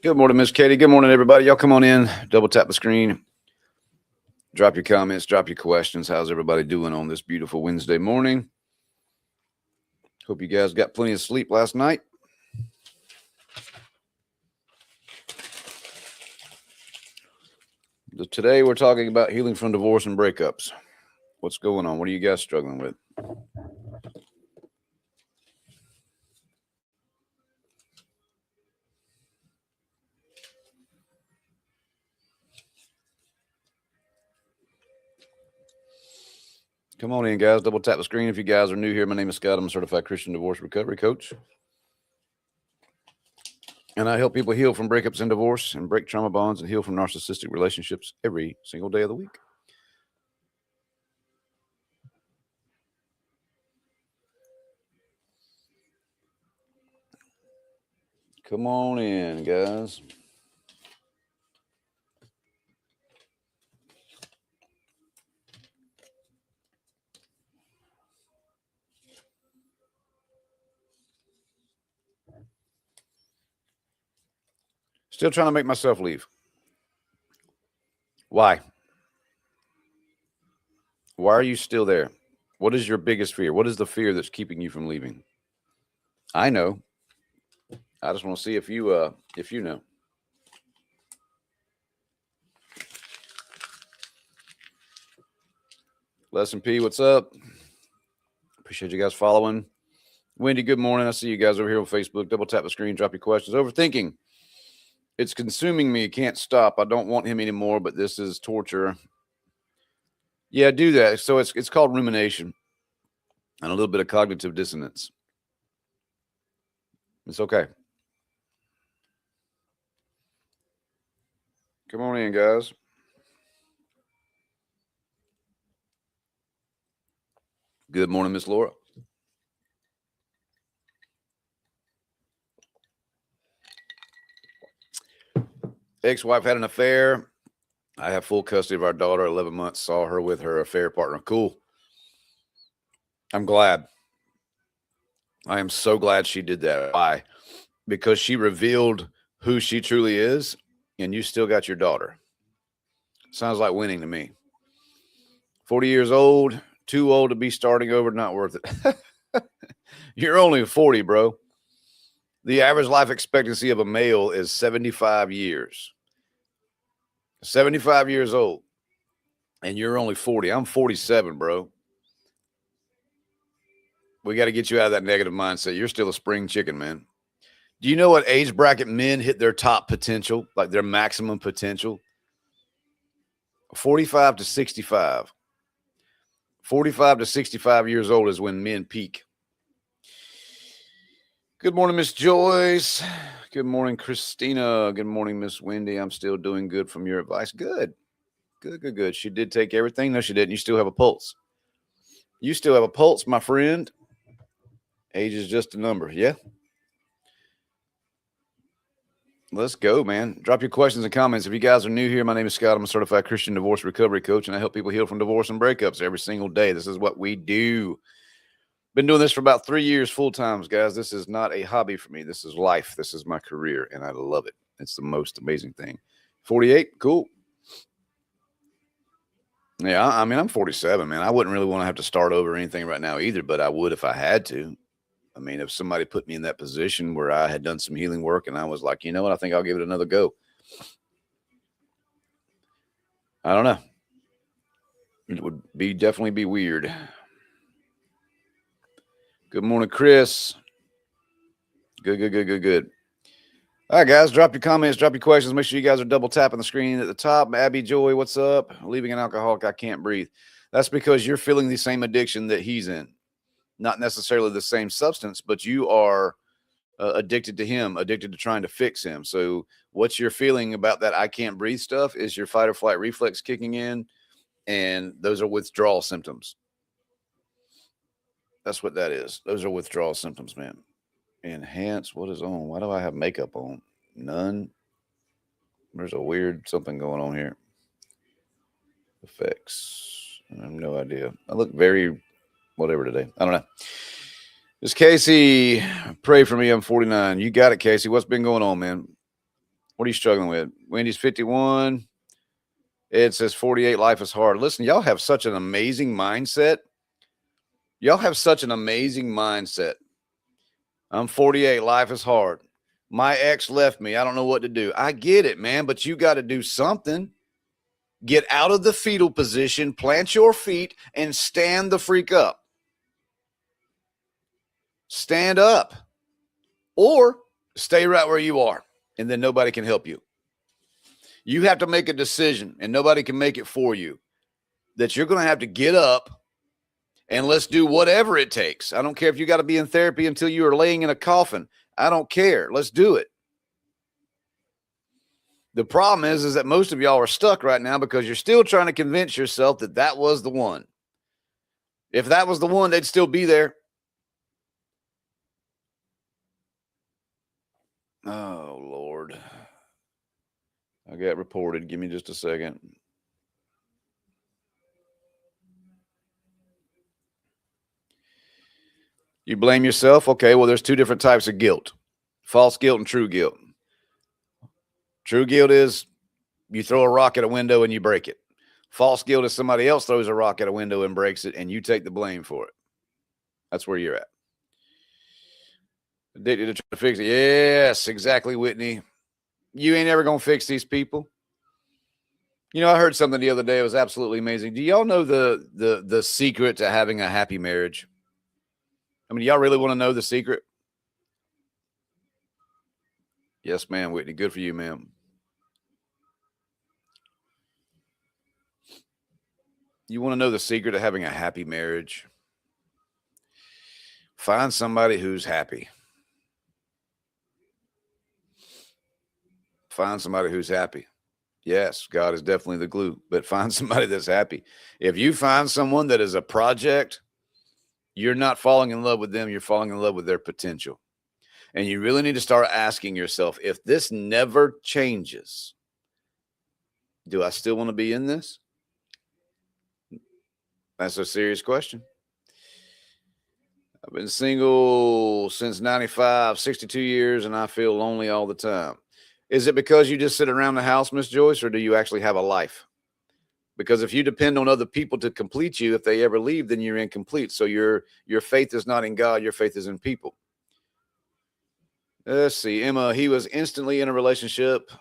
Good morning, Miss Katie. Good morning, everybody. Y'all come on in. Double tap the screen. Drop your comments. Drop your questions. How's everybody doing on this beautiful Wednesday morning? Hope you guys got plenty of sleep last night. Today, we're talking about healing from divorce and breakups. What's going on? What are you guys struggling with? Come on in, guys. Double tap the screen if you guys are new here. My name is Scott. I'm a certified Christian divorce recovery coach. And I help people heal from breakups and divorce and break trauma bonds and heal from narcissistic relationships every single day of the week. Come on in, guys. Still trying to make myself leave. Why? Why are you still there? What is your biggest fear? What is the fear that's keeping you from leaving? I know. I just want to see if you know. Lesson P, what's up? Appreciate you guys following. Wendy, good morning. I see you guys over here on Facebook. Double tap the screen, drop your questions. Overthinking. It's consuming me. Can't stop. I don't want him anymore, but this is torture. Yeah, do that. So it's called rumination and a little bit of cognitive dissonance. It's okay. Come on in, guys. Good morning, Miss Laura. Ex-wife had an affair. I have full custody of our daughter, 11 months, saw her with her affair partner. Cool. I'm glad. I am so glad she did that. Why? Because she revealed who she truly is, and you still got your daughter. Sounds like winning to me. 40 years old, too old to be starting over, not worth it. You're only 40, bro. The average life expectancy of a male is 75 years. 75 years old. And you're only 40. I'm 47, bro. We got to get you out of that negative mindset. You're still a spring chicken, man. Do you know what age bracket men hit their top potential, like their maximum potential? 45 to 65. 45 to 65 years old is when men peak. Good morning, Miss Joyce. Good morning, Christina. Good morning, Miss Wendy. I'm still doing good from your advice. Good. Good. She did take everything. No, she didn't. You still have a pulse. You still have a pulse, my friend. Age is just a number. Yeah. Let's go, man. Drop your questions and comments. If you guys are new here, my name is Scott. I'm a certified Christian divorce recovery coach, and I help people heal from divorce and breakups every single day. This is what we do. Been doing this for about 3 years full time, guys. This is not a hobby for me. This is life. This is my career, and I love it. It's the most amazing thing. 48, cool. Yeah, I mean, I'm 47, man. I wouldn't really want to have to start over or anything right now either, but I would if I had to. I mean, if somebody put me in that position where I had done some healing work and I was like, you know what, I think I'll give it another go. I don't know. It would definitely be weird. Good morning, Chris. Good. All right, guys, drop your comments, drop your questions. Make sure you guys are double tapping the screen at the top. Abby Joy, what's up? Leaving an alcoholic, I can't breathe. That's because you're feeling the same addiction that he's in. Not necessarily the same substance, but you are addicted to him, addicted to trying to fix him. So what you're feeling about that I can't breathe stuff is your fight or flight reflex kicking in, and those are withdrawal symptoms. That's what that is. Those are withdrawal symptoms, man. Enhance. What is on? Why do I have makeup on? None. There's a weird something going on here. Effects. I have no idea. I look very whatever today. I don't know. Is Casey, pray for me. I'm 49. You got it, Casey. What's been going on, man? What are you struggling with? Wendy's 51. Ed says 48. Life is hard. Listen, y'all have such an amazing mindset. Y'all have such an amazing mindset. I'm 48. Life is hard. My ex left me. I don't know what to do. I get it, man, but you got to do something. Get out of the fetal position, plant your feet, and stand the freak up. Stand up. Or stay right where you are, and then nobody can help you. You have to make a decision, and nobody can make it for you, that you're going to have to get up and let's do whatever it takes. I don't care if you got to be in therapy until you are laying in a coffin. I don't care. Let's do it. The problem is that most of y'all are stuck right now because you're still trying to convince yourself that that was the one. If that was the one, they'd still be there. Oh, Lord. I got reported. Give me just a second. You blame yourself? Okay, well, there's two different types of guilt. False guilt and true guilt. True guilt is you throw a rock at a window and you break it. False guilt is somebody else throws a rock at a window and breaks it, and you take the blame for it. That's where you're at. Addicted to trying to fix it. Yes, exactly, Whitney. You ain't ever going to fix these people. You know, I heard something the other day. It was absolutely amazing. Do y'all know the secret to having a happy marriage? I mean, y'all really want to know the secret? Yes, ma'am, Whitney. Good for you, ma'am. You want to know the secret of having a happy marriage? Find somebody who's happy. Find somebody who's happy. Yes, God is definitely the glue, but find somebody that's happy. If you find someone that is a project, you're not falling in love with them. You're falling in love with their potential. And you really need to start asking yourself, if this never changes, do I still want to be in this? That's a serious question. I've been single since 95, 62 years, and I feel lonely all the time. Is it because you just sit around the house, Miss Joyce, or do you actually have a life? Because if you depend on other people to complete you, if they ever leave, then you're incomplete. So your faith is not in God, your faith is in people. Let's see, Emma, he was instantly in a relationship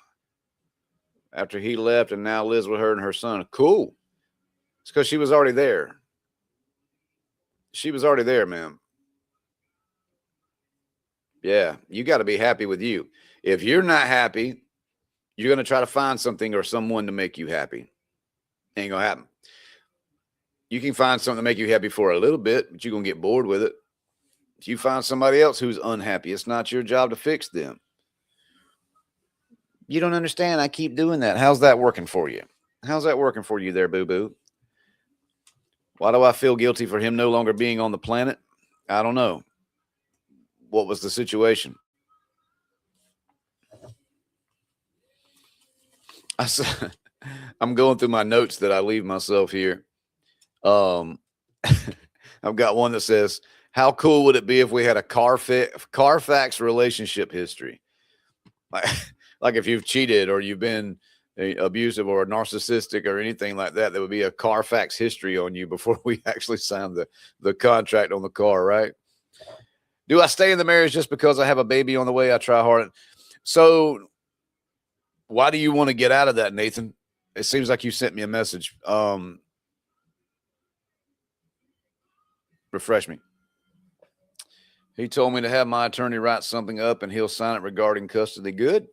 after he left and now lives with her and her son. Cool. It's because she was already there. She was already there, man. Yeah, you got to be happy with you. If you're not happy, you're going to try to find something or someone to make you happy. Ain't going to happen. You can find something to make you happy for a little bit, but you're going to get bored with it. If you find somebody else who's unhappy, it's not your job to fix them. You don't understand. I keep doing that. How's that working for you? How's that working for you there, boo-boo? Why do I feel guilty for him no longer being on the planet? I don't know. What was the situation? I'm going through my notes that I leave myself here. I've got one that says, how cool would it be if we had a Carfax relationship history? Like if you've cheated or you've been abusive or narcissistic or anything like that, there would be a Carfax history on you before we actually sign the contract on the car, right? Do I stay in the marriage just because I have a baby on the way? I try hard. So why do you want to get out of that, Nathan? It seems like you sent me a message. Refresh me. He told me to have my attorney write something up and he'll sign it regarding custody. Good.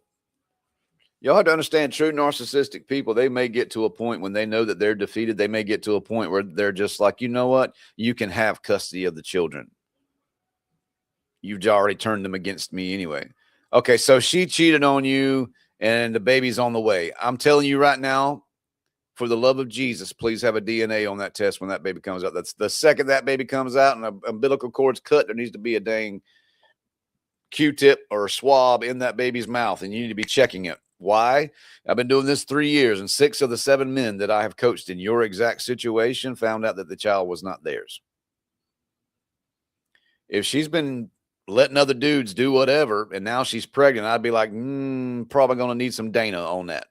Y'all have to understand, true narcissistic people, they may get to a point when they know that they're defeated. They may get to a point where they're just like, you know what? You can have custody of the children. You've already turned them against me anyway. Okay, so she cheated on you and the baby's on the way. I'm telling you right now, for the love of Jesus, please have a DNA on that test when that baby comes out. That's the second that baby comes out and an umbilical cord's cut, there needs to be a dang Q-tip or a swab in that baby's mouth, and you need to be checking it. Why? I've been doing this 3 years, and 6 of the 7 men that I have coached in your exact situation found out that the child was not theirs. If she's been letting other dudes do whatever, and now she's pregnant, I'd be like, probably going to need some Dana on that.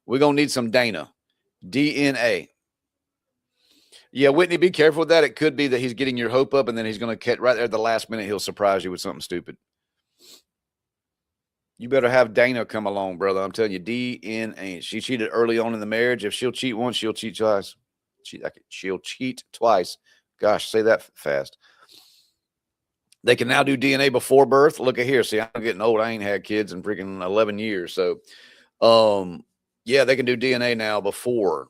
We're going to need some Dana. DNA. Yeah, Whitney, be careful with that. It could be that he's getting your hope up, and then he's going to catch right there at the last minute. He'll surprise you with something stupid. You better have Dana come along, brother. I'm telling you, DNA. She cheated early on in the marriage. If she'll cheat once, she'll cheat twice. She'll cheat twice. Gosh, say that fast. They can now do DNA before birth. Look at here. See, I'm getting old. I ain't had kids in freaking 11 years. So, yeah, they can do DNA now before.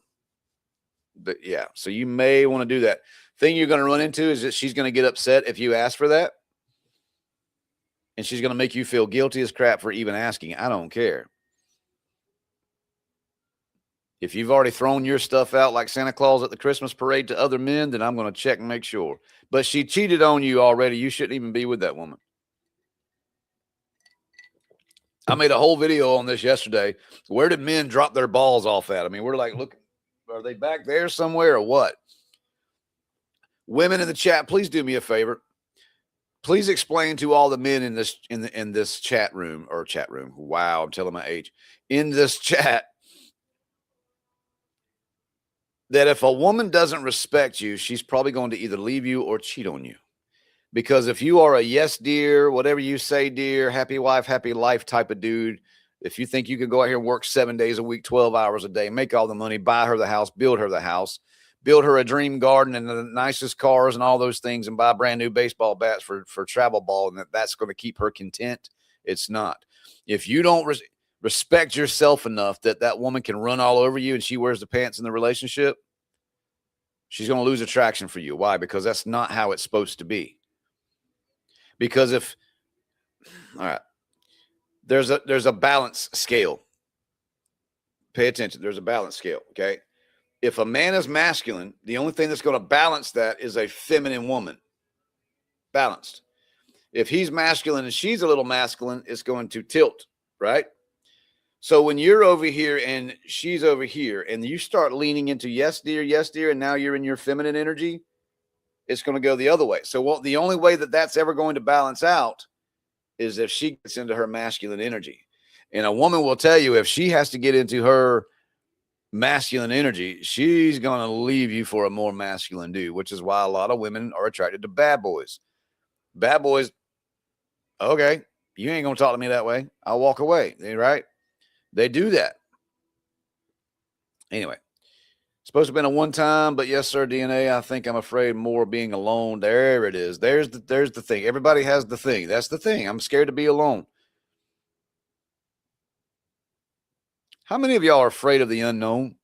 But yeah, so you may want to do that. Thing you're going to run into is that she's going to get upset if you ask for that. And she's going to make you feel guilty as crap for even asking. I don't care. If you've already thrown your stuff out like Santa Claus at the Christmas parade to other men, then I'm going to check and make sure. But she cheated on you already. You shouldn't even be with that woman. I made a whole video on this yesterday. Where did men drop their balls off at? I mean, we're like, look, are they back there somewhere or what? Women in the chat, please do me a favor. Please explain to all the men in this chat room. Wow, I'm telling my age. In this chat, that if a woman doesn't respect you, she's probably going to either leave you or cheat on you. Because if you are a yes, dear, whatever you say, dear, happy wife, happy life type of dude, if you think you can go out here and work 7 days a week, 12 hours a day, make all the money, buy her the house, build her the house, build her a dream garden and the nicest cars and all those things, and buy brand new baseball bats for travel ball, and that's going to keep her content, it's not. If you don't respect yourself enough that woman can run all over you and she wears the pants in the relationship, she's going to lose attraction for you. Why? Because that's not how it's supposed to be. Because all right, there's a balance scale. Pay attention. There's a balance scale. Okay. If a man is masculine, the only thing that's going to balance that is a feminine woman. Balanced. If he's masculine and she's a little masculine, it's going to tilt, right? So when you're over here and she's over here and you start leaning into yes, dear, and now you're in your feminine energy, it's going to go the other way. So the only way that that's ever going to balance out is if she gets into her masculine energy. And a woman will tell you if she has to get into her masculine energy, she's going to leave you for a more masculine dude, which is why a lot of women are attracted to bad boys. Bad boys, okay, you ain't going to talk to me that way. I'll walk away, right? They do that. Anyway, supposed to have been a one-time, but yes, sir, DNA, I think I'm afraid more of being alone. There it is. There's the thing. Everybody has the thing. That's the thing. I'm scared to be alone. How many of y'all are afraid of the unknown?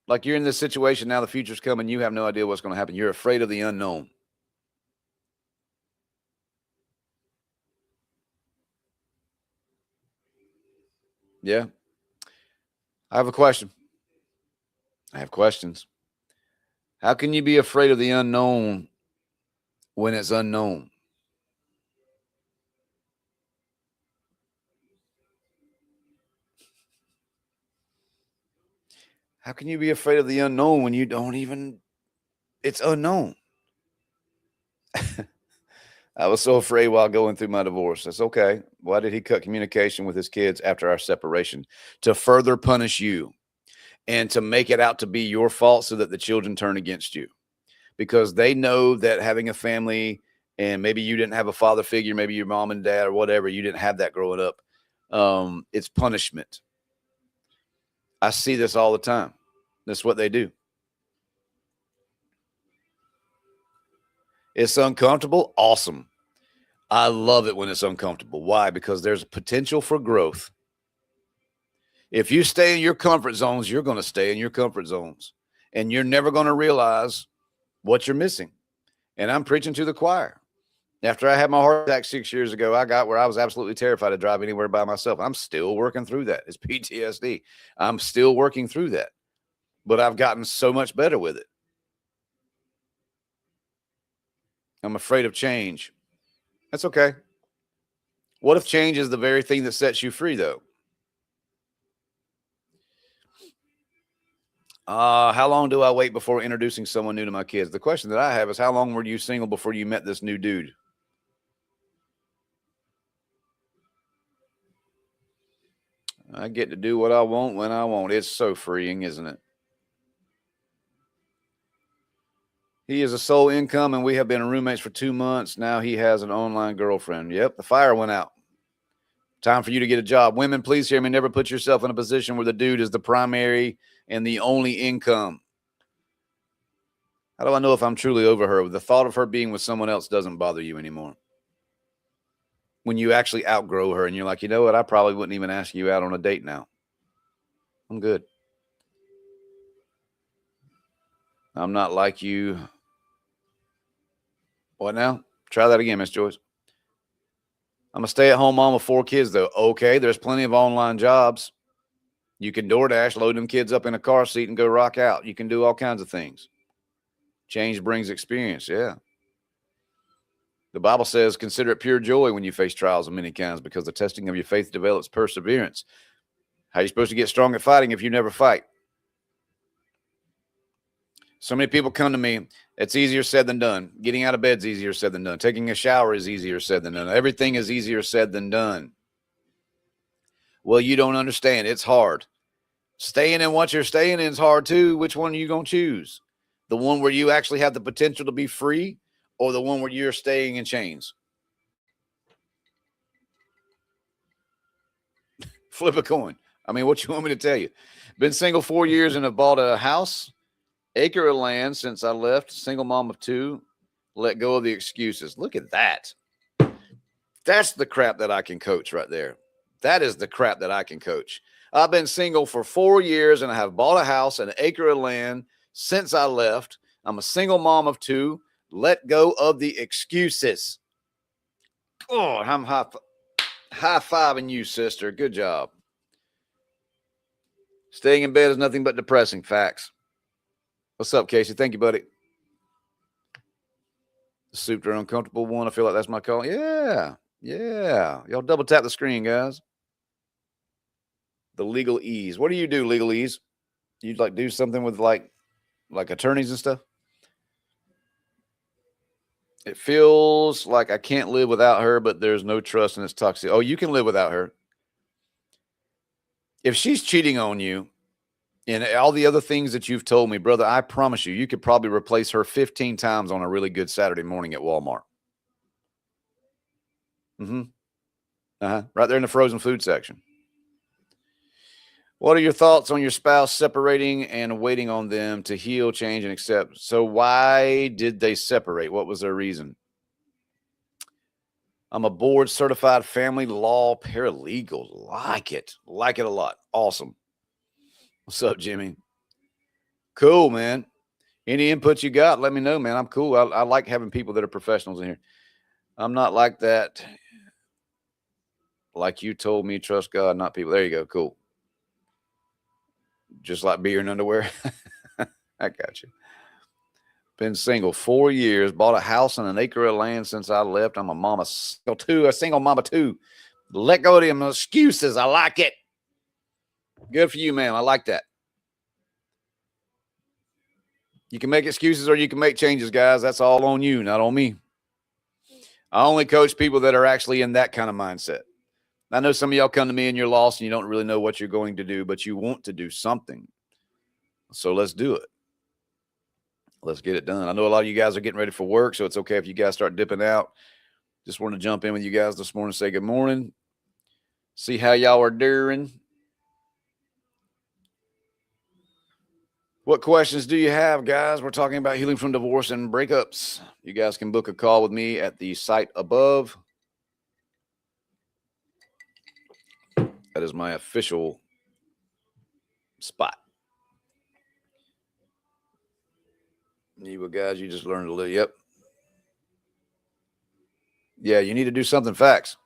Like you're in this situation now, the future's coming, you have no idea what's going to happen. You're afraid of the unknown. Yeah. I have a question. I have questions. How can you be afraid of the unknown when it's unknown? How can you be afraid of the unknown when you don't even, it's unknown? I was so afraid while going through my divorce. That's okay. Why did he cut communication with his kids after our separation? To further punish you and to make it out to be your fault so that the children turn against you. Because they know that having a family, and maybe you didn't have a father figure, maybe your mom and dad or whatever, you didn't have that growing up. It's punishment. I see this all the time. That's what they do. It's uncomfortable. Awesome. I love it when it's uncomfortable. Why? Because there's potential for growth. If you stay in your comfort zones, you're going to stay in your comfort zones, and you're never going to realize what you're missing. And I'm preaching to the choir. After I had my heart attack 6 years ago, I got where I was absolutely terrified to drive anywhere by myself. I'm still working through that. It's PTSD. I'm still working through that, but I've gotten so much better with it. I'm afraid of change. That's okay. What if change is the very thing that sets you free, though? How long do I wait before introducing someone new to my kids? The question that I have is, how long were you single before you met this new dude? I get to do what I want when I want. It's so freeing, isn't it? He is a sole income, and we have been roommates for 2 months. Now he has an online girlfriend. Yep, the fire went out. Time for you to get a job. Women, please hear me. Never put yourself in a position where the dude is the primary and the only income. How do I know if I'm truly over her? The thought of her being with someone else doesn't bother you anymore. When you actually outgrow her and you're like, you know what? I probably wouldn't even ask you out on a date now. I'm good. I'm not like you. What now? Try that again, Miss Joyce. I'm a stay-at-home mom with 4 kids, though. Okay, there's plenty of online jobs. You can DoorDash, load them kids up in a car seat and go rock out. You can do all kinds of things. Change brings experience, yeah. The Bible says, consider it pure joy when you face trials of many kinds, because the testing of your faith develops perseverance. How are you supposed to get strong at fighting if you never fight? So many people come to me. It's easier said than done. Getting out of bed is easier said than done. Taking a shower is easier said than done. Everything is easier said than done. Well, you don't understand. It's hard. Staying in what you're staying in is hard too. Which one are you going to choose? The one where you actually have the potential to be free, or the one where you're staying in chains? Flip a coin. I mean, what you want me to tell you? Been single 4 years and have bought a house, acre of land since I left. Single mom of 2. Let go of the excuses. Look at that. That's the crap that I can coach right there. That is the crap that I can coach. I've been single for 4 years and I have bought a house, an acre of land since I left. I'm a single mom of 2. Let go of the excuses. Oh, I'm high-fiving you, sister. Good job. Staying in bed is nothing but depressing. Facts. What's up, Casey? Thank you, buddy. The super uncomfortable one. I feel like that's my call. Yeah. Yeah. Y'all double tap the screen, guys. The legal ease. What do you do, legal ease? You'd like do something with like attorneys and stuff? It feels like I can't live without her, but there's no trust and it's toxic. Oh, you can live without her. If she's cheating on you and all the other things that you've told me, brother, I promise you could probably replace her 15 times on a really good Saturday morning at Walmart. Right there in the frozen food section. What are your thoughts on your spouse separating and waiting on them to heal, change, and accept? So why did they separate? What was their reason? I'm a board certified family law paralegal. Like it a lot. Awesome. What's up, Jimmy? Cool, man. Any input you got, let me know, man. I'm cool. I like having people that are professionals in here. I'm not like that. Like you told me, trust God, not people. There you go. Cool. Just like beer and underwear. I got you. Been single 4 years, bought a house and an acre of land since I left. I'm a single mama too. Let go of them excuses. I like it. Good for you, man. I like that. You can make excuses or you can make changes, guys. That's all on you, not on me. I only coach people that are actually in that kind of mindset. I know some of y'all come to me and you're lost and you don't really know what you're going to do, but you want to do something. So let's do it. Let's get it done. I know a lot of you guys are getting ready for work, so it's okay if you guys start dipping out. Just want to jump in with you guys this morning, say good morning, see how y'all are doing. What questions do you have, guys? We're talking about healing from divorce and breakups. You guys can book a call with me at the site above. That is my official spot. You guys, you just learned a little. Yep. Yeah, you need to do something. Facts.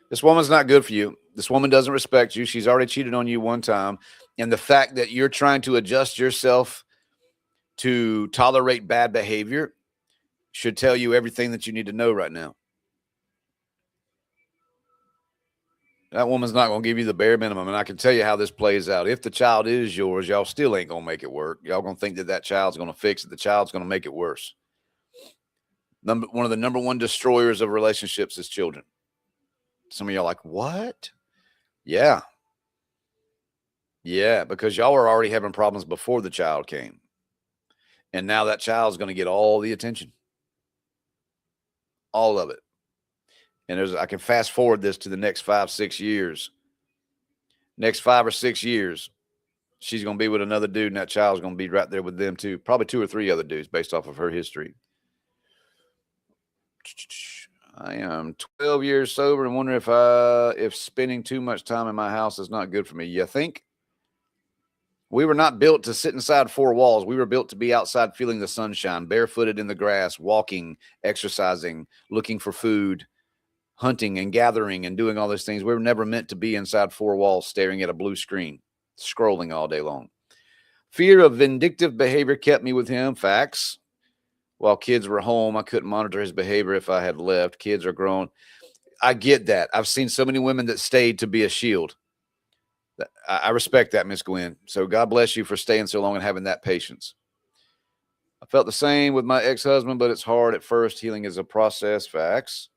This woman's not good for you. This woman doesn't respect you. She's already cheated on you one time. And the fact that you're trying to adjust yourself to tolerate bad behavior should tell you everything that you need to know right now. That woman's not going to give you the bare minimum. And I can tell you how this plays out. If the child is yours, y'all still ain't going to make it work. Y'all going to think that child's going to fix it. The child's going to make it worse. One of the number one destroyers of relationships is children. Some of y'all like, what? Yeah. Yeah, because y'all were already having problems before the child came. And now that child's going to get all the attention. All of it. And I can fast forward this to the next 5-6 years. Next 5 or 6 years, she's going to be with another dude, and that child's going to be right there with them too. Probably 2 or 3 other dudes based off of her history. I am 12 years sober and wonder if spending too much time in my house is not good for me. You think? We were not built to sit inside 4 walls. We were built to be outside feeling the sunshine, barefooted in the grass, walking, exercising, looking for food, hunting and gathering and doing all those things. We were never meant to be inside 4 walls staring at a blue screen, scrolling all day long. Fear of vindictive behavior kept me with him. Facts. While kids were home, I couldn't monitor his behavior if I had left. Kids are grown. I get that. I've seen so many women that stayed to be a shield. I respect that, Miss Gwen. So God bless you for staying so long and having that patience. I felt the same with my ex-husband, but it's hard at first. Healing is a process. Facts.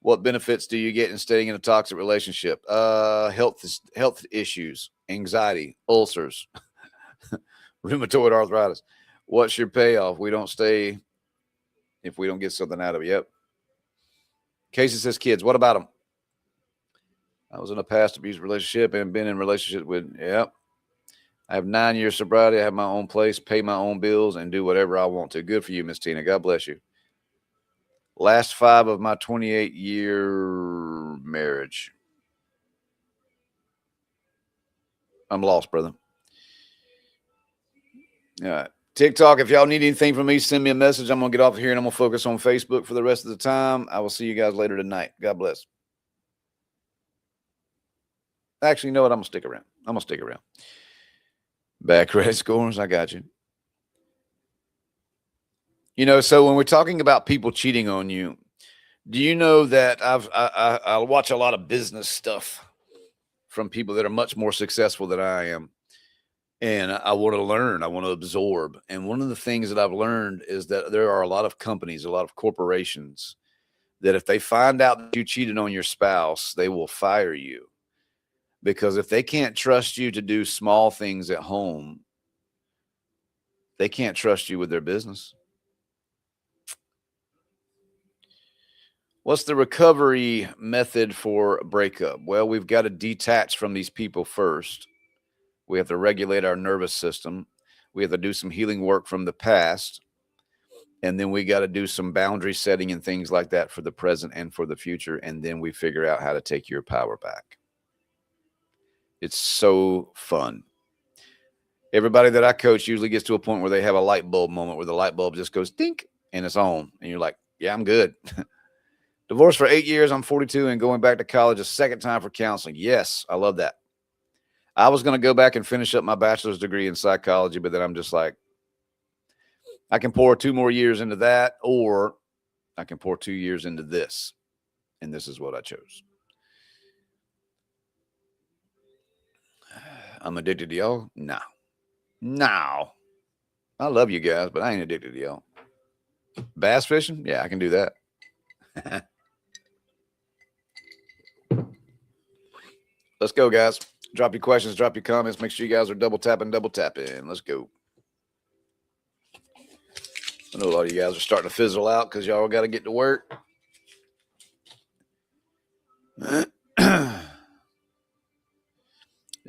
What benefits do you get in staying in a toxic relationship? Health issues, anxiety, ulcers, rheumatoid arthritis. What's your payoff? We don't stay if we don't get something out of it. Yep. Casey says kids. What about them? I was in a past abuse relationship and been in relationship with, yep. I have 9 years sobriety. I have my own place, pay my own bills, and do whatever I want to. Good for you, Miss Tina. God bless you. Last 5 of my 28-year marriage. I'm lost, brother. All right. TikTok, if y'all need anything from me, send me a message. I'm going to get off here and I'm going to focus on Facebook for the rest of the time. I will see you guys later tonight. God bless. Actually, you know what? I'm going to stick around. Bad credit scores. I got you. You know, so when we're talking about people cheating on you, do you know that I watch a lot of business stuff from people that are much more successful than I am. And I want to learn, I want to absorb. And one of the things that I've learned is that there are a lot of companies, a lot of corporations that if they find out that you cheated on your spouse, they will fire you. Because if they can't trust you to do small things at home, they can't trust you with their business. What's the recovery method for a breakup? Well, we've got to detach from these people first. We have to regulate our nervous system. We have to do some healing work from the past. And then we got to do some boundary setting and things like that for the present and for the future. And then we figure out how to take your power back. It's so fun. Everybody that I coach usually gets to a point where they have a light bulb moment where the light bulb just goes dink and it's on. And you're like, yeah, I'm good. Divorced for 8 years. I'm 42 and going back to college a second time for counseling. Yes, I love that. I was going to go back and finish up my bachelor's degree in psychology, but then I'm just like, I can pour 2 more years into that, or I can pour 2 years into this. And this is what I chose. I'm addicted to y'all? No. I love you guys, but I ain't addicted to y'all. Bass fishing? Yeah, I can do that. Let's go, guys. Drop your questions, drop your comments. Make sure you guys are double tapping. Let's go. I know a lot of you guys are starting to fizzle out because y'all got to get to work.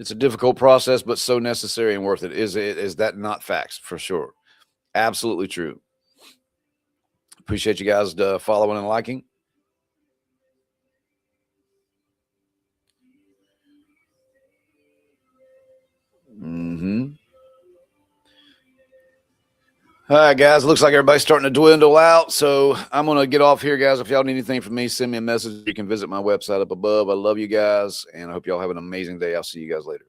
It's a difficult process, but so necessary and worth it. Is that not facts? For sure. Absolutely true. Appreciate you guys following and liking. All right, guys. Looks like everybody's starting to dwindle out. So I'm going to get off here, guys. If y'all need anything from me, send me a message. You can visit my website up above. I love you guys, and I hope y'all have an amazing day. I'll see you guys later.